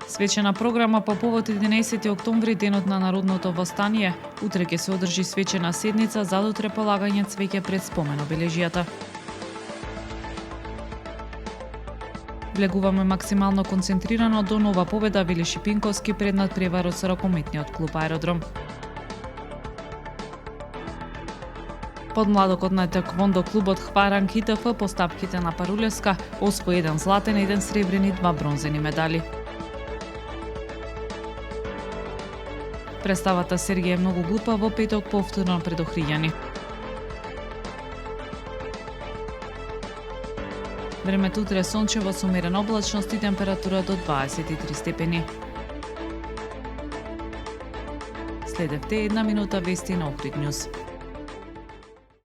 Свечена програма по повод 11 октомври, денот на народното востание. Утре ќе се одржи свечена седница за дотре полагање цвеќе пред спомен обележијата. Влегуваме максимално концентрирано до нова победа, вели Шипинковски пред надпреварот со ракометниот клуб Аеродром. Подмладокот на теквондо клубот Хваранг ХТФ по стапките на Парулевска освои 1 златен, 1 сребрен и 2 бронзени медали. Представата Сергија е многу глупа во петок повторно пред Охриѓани. Времето утре сончево со умерена облачност и температура до 23 степени. Следевте 1 минута вести на Охрид Нјуз.